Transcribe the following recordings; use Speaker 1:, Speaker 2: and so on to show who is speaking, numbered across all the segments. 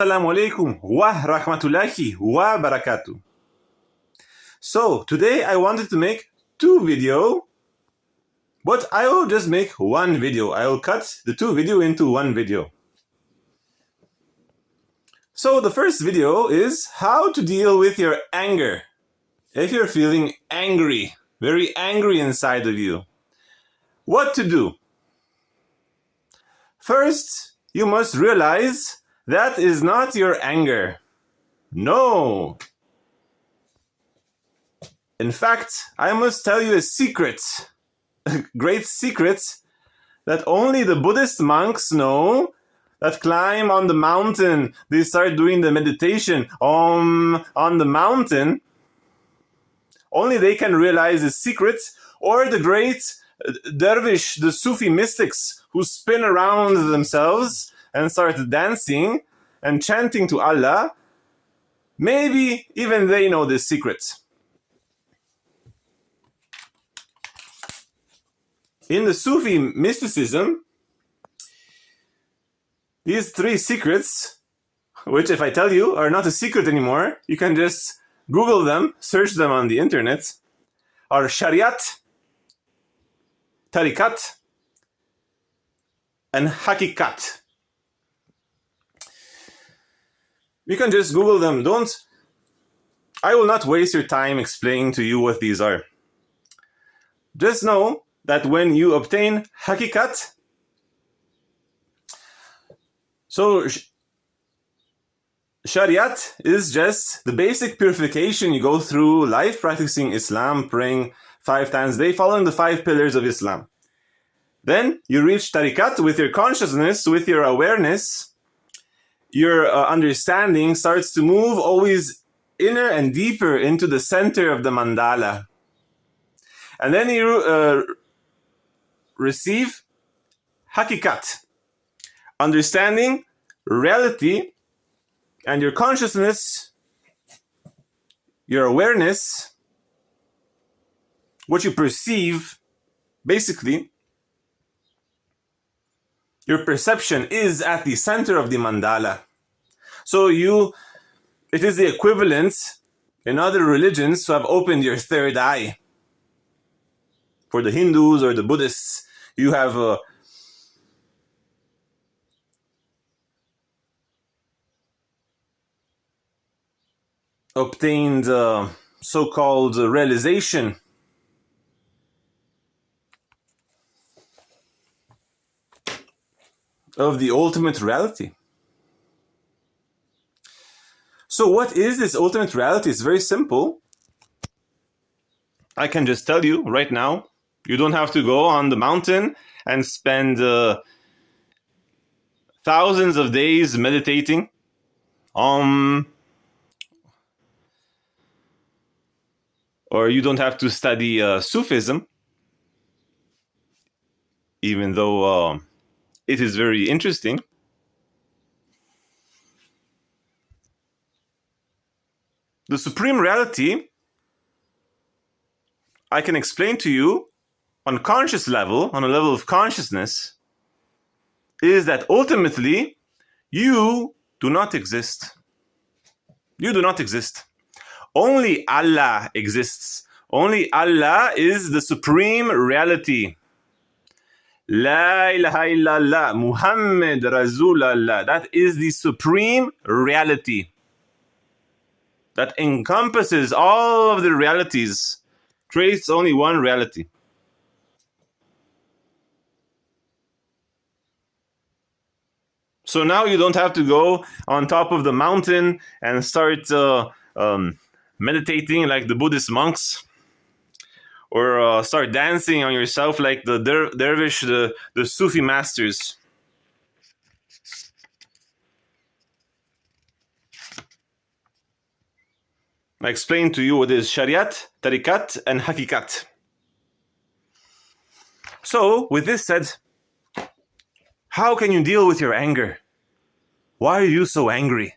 Speaker 1: Assalamu alaikum wa rahmatullahi wa barakatuh. So today I wanted to make two videos, but I will just make one video. I will cut the two videos into one video. So the first video is how to deal with your anger. If you're feeling angry, very angry inside of you, what to do? First, you must realize that is not your anger. No. In fact, I must tell you a secret, a great secret that only the Buddhist monks know, that climb on the mountain. They start doing the meditation on the mountain. Only they can realize the secret, or the great dervish, the Sufi mystics who spin around themselves and start dancing and chanting to Allah. Maybe even they know this secret. In the Sufi mysticism, these three secrets, which if I tell you are not a secret anymore, you can just Google them, search them on the internet, are Shariat, Tariqat, and Hakikat. You can just Google them. I will not waste your time explaining to you what these are. Just know that when you obtain Hakikat, so Shariat is just the basic purification you go through life practicing Islam, praying 5 times a day, following the 5 pillars of Islam. Then you reach Tariqat with your consciousness, with your awareness. Your understanding starts to move always inner and deeper into the center of the mandala. And then you receive Hakikat, understanding reality, and your consciousness, your awareness, what you perceive, basically, your perception is at the center of the mandala. So it is the equivalent in other religions to have opened your third eye. For the Hindus or the Buddhists, you have obtained so-called realization of the ultimate reality. So what is this ultimate reality? It's very simple. I can just tell you right now. You don't have to go on the mountain and spend thousands of days meditating. Or you don't have to study Sufism, even though it is very interesting. The supreme reality, I can explain to you on conscious level, on a level of consciousness, is that ultimately you do not exist. You do not exist. Only Allah exists. Only Allah is the supreme reality. La ilaha illallah, Muhammad Rasulullah. That is the supreme reality that encompasses all of the realities, creates only one reality. So now you don't have to go on top of the mountain and start meditating like the Buddhist monks, or start dancing on yourself like the dervish, the Sufi masters. I explained to you what is Shariat, Tariqat, and Hakikat. So, with this said, how can you deal with your anger? Why are you so angry?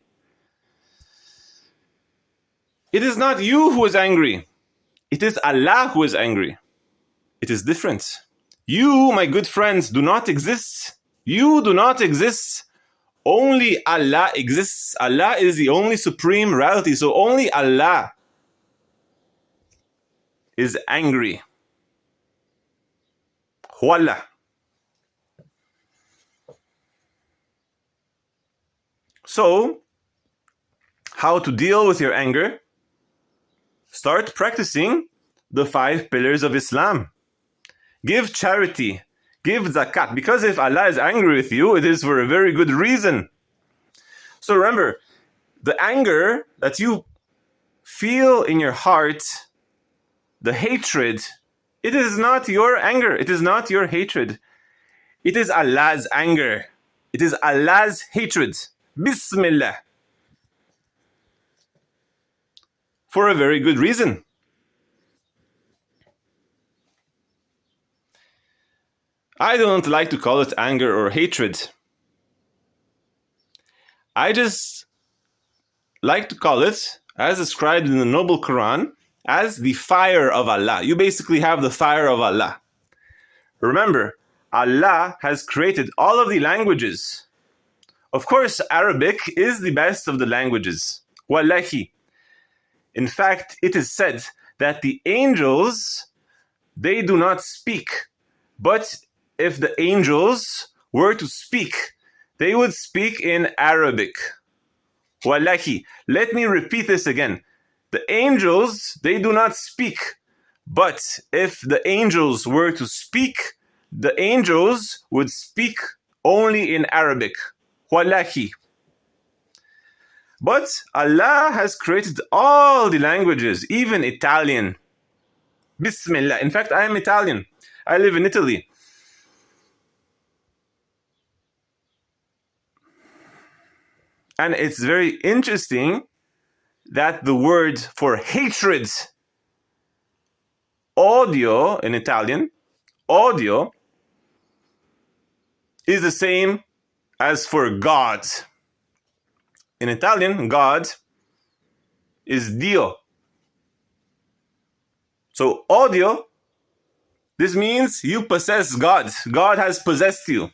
Speaker 1: It is not you who is angry. It is Allah who is angry. It is different. You, my good friends, do not exist. You do not exist. Only Allah exists. Allah is the only supreme reality. So only Allah is angry. Wallah. So, how to deal with your anger? Start practicing the 5 pillars of Islam. Give charity. Give zakat. Because if Allah is angry with you, it is for a very good reason. So remember, the anger that you feel in your heart, the hatred, it is not your anger. It is not your hatred. It is Allah's anger. It is Allah's hatred. Bismillah. For a very good reason. I don't like to call it anger or hatred. I just like to call it, as described in the Noble Quran, as the fire of Allah. You basically have the fire of Allah. Remember, Allah has created all of the languages. Of course, Arabic is the best of the languages. Wallahi. In fact, it is said that the angels, they do not speak. But if the angels were to speak, they would speak in Arabic. Wallahi. Let me repeat this again. The angels, they do not speak. But if the angels were to speak, the angels would speak only in Arabic. Wallahi. But Allah has created all the languages, even Italian. Bismillah. In fact, I am Italian. I live in Italy. And it's very interesting that the word for hatred, odio in Italian, odio, is the same as for God. In Italian, God is Dio. So odio, this means you possess God. God has possessed you.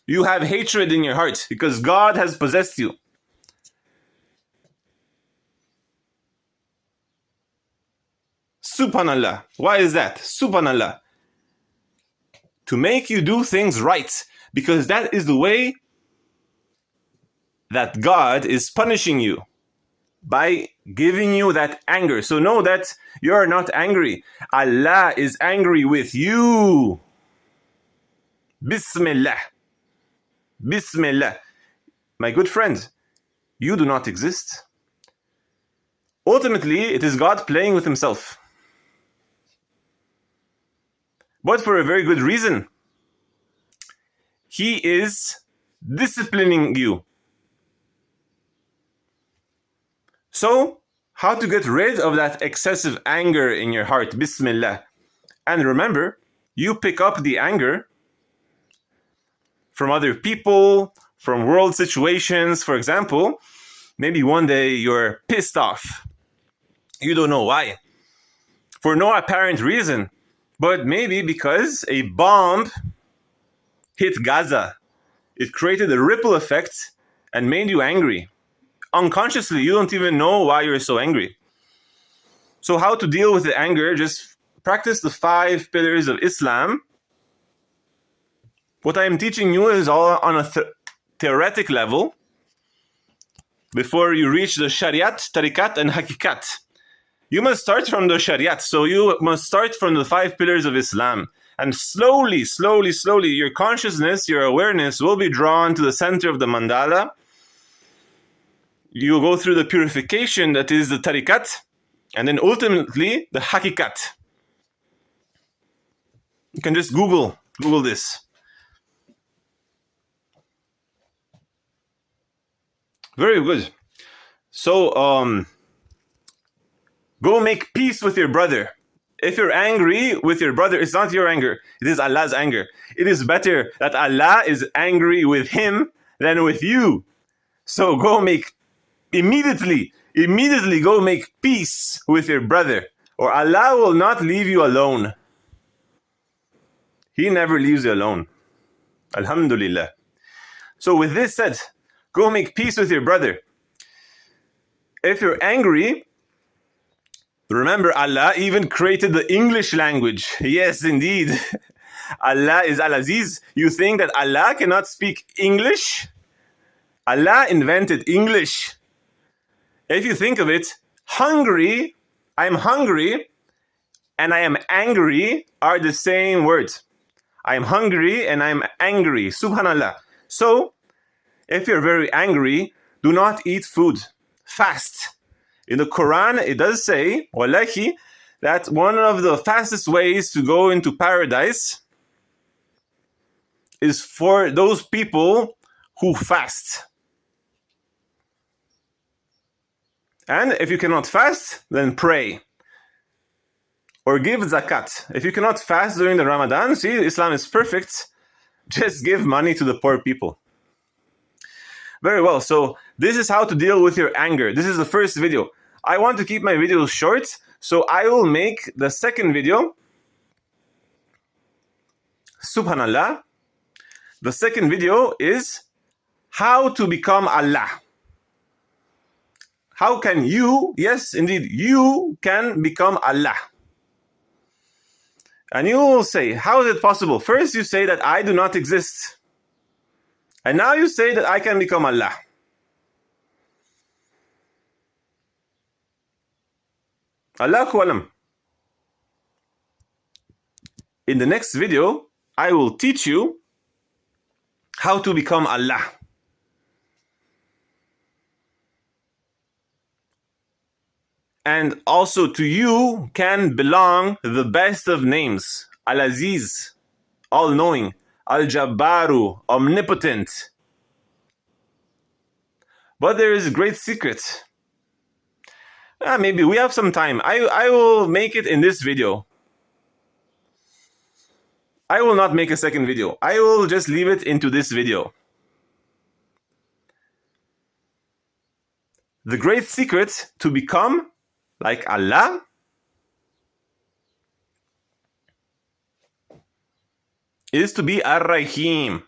Speaker 1: You have hatred in your heart because God has possessed you. Subhanallah. Why is that? Subhanallah. To make you do things right, because that is the way that God is punishing you, by giving you that anger. So know that you are not angry. Allah is angry with you. Bismillah. Bismillah. My good friend, you do not exist. Ultimately, it is God playing with himself. But for a very good reason. He is disciplining you. So, how to get rid of that excessive anger in your heart? Bismillah. And remember, you pick up the anger from other people, from world situations. For example, maybe one day you're pissed off. You don't know why. For no apparent reason. But maybe because a bomb hit Gaza. It created a ripple effect and made you angry. Unconsciously, you don't even know why you're so angry. So how to deal with the anger? Just practice the 5 pillars of Islam. What I am teaching you is all on a theoretic level before you reach the Shariat, Tariqat, and Hakikat. You must start from the Shariat. So you must start from the 5 pillars of Islam. And slowly, your consciousness, your awareness will be drawn to the center of the mandala. You go through the purification that is the Tariqat, and then ultimately the Hakikat. You can just Google this. Very good. So, go make peace with your brother. If you're angry with your brother, it's not your anger. It is Allah's anger. It is better that Allah is angry with him than with you. So go make, immediately go make peace with your brother. Or Allah will not leave you alone. He never leaves you alone. Alhamdulillah. So with this said, Go make peace with your brother. If you're angry, remember Allah even created the English language. Yes, indeed. Allah is Al-Aziz. You think that Allah cannot speak English? Allah invented English. If you think of it, hungry, I'm hungry, and I am angry are the same words. I am hungry and I am angry. Subhanallah. So, if you're very angry, do not eat food. Fast. In the Quran, it does say, wallahi, that one of the fastest ways to go into paradise is for those people who fast. And if you cannot fast, then pray. Or give zakat. If you cannot fast during the Ramadan, see, Islam is perfect. Just give money to the poor people. Very well, so this is how to deal with your anger. This is the first video. I want to keep my videos short, so I will make the second video. Subhanallah. The second video is how to become Allah. How can you, yes, indeed, you can become Allah. And you will say, how is it possible? First you say that I do not exist. And now you say that I can become Allah. Allahu alam. In the next video, I will teach you how to become Allah. And also to you can belong the best of names. Al-Aziz, all-knowing. Al-Jabbaru, omnipotent. But there is a great secret. Maybe we have some time. I will make it in this video. I will not make a second video. I will just leave it into this video. The great secret to become like Allah is to be Ar-Rahim.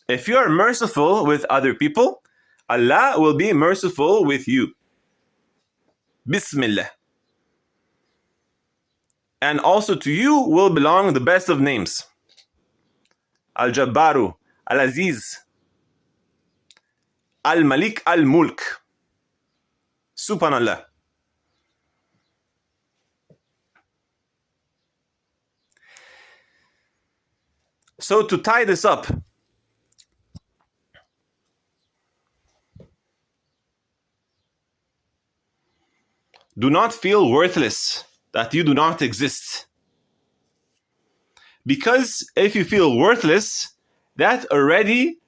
Speaker 1: If you are merciful with other people, Allah will be merciful with you. Bismillah. And also to you will belong the best of names. Al-Jabbaru, Al-Aziz, Al-Malik, Al-Mulk. Subhanallah. So to tie this up, do not feel worthless, that you do not exist. Because if you feel worthless, that already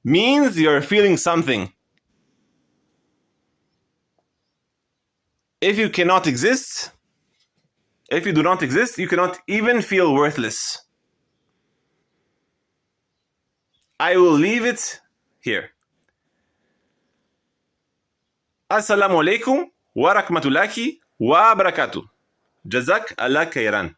Speaker 1: means you're feeling something. If you cannot exist, if you do not exist, you cannot even feel worthless. I will leave it here. Assalamu alaikum wa rahmatullahi wa barakatuh. Jazak Allah khairan.